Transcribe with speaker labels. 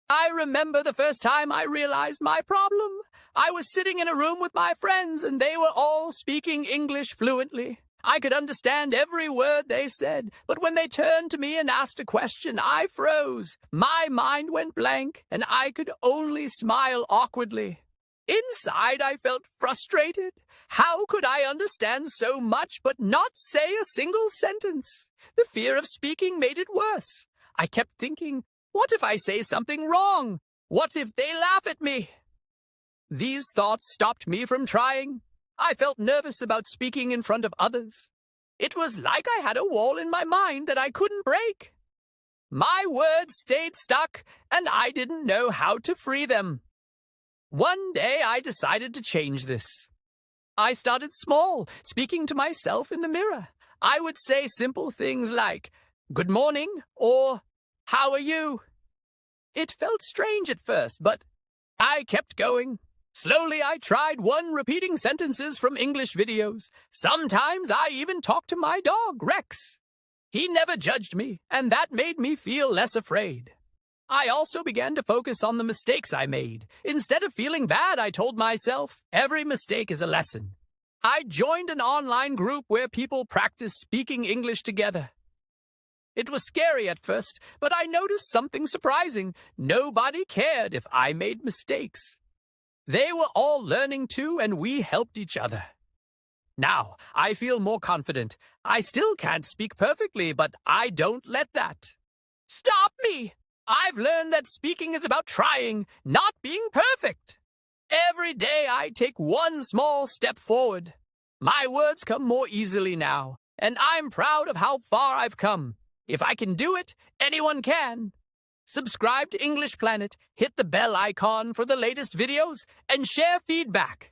Speaker 1: I remember the first time I realized my problem. I was sitting in a room with my friends, and they were all speaking English fluently. I could understand every word they said, but when they turned to me and asked a question, I froze. My mind went blank, and I could only smile awkwardly. Inside, I felt frustrated. How could I understand so much but not say a single sentence? The fear of speaking made it worse. I kept thinking, what if I say something wrong? What if they laugh at me? These thoughts stopped me from trying. I felt nervous about speaking in front of others. It was like I had a wall in my mind that I couldn't break. My words stayed stuck, and I didn't know how to free them. One day I decided to change this. I started small, speaking to myself in the mirror. I would say simple things like, "Good morning," or "How are you?" It felt strange at first, but I kept going. Slowly, I tried repeating sentences from English videos. Sometimes I even talked to my dog, Rex. He never judged me, and that made me feel less afraid. I also began to focus on the mistakes I made. Instead of feeling bad, I told myself, every mistake is a lesson. I joined an online group where people practice speaking English together. It was scary at first, but I noticed something surprising. Nobody cared if I made mistakes. They were all learning too, and we helped each other. Now, I feel more confident. I still can't speak perfectly, but I don't let that stop me. I've learned that speaking is about trying, not being perfect. Every day I take one small step forward. My words come more easily now, and I'm proud of how far I've come. If I can do it, anyone can. Subscribe to English Planet, hit the bell icon for the latest videos, and share feedback.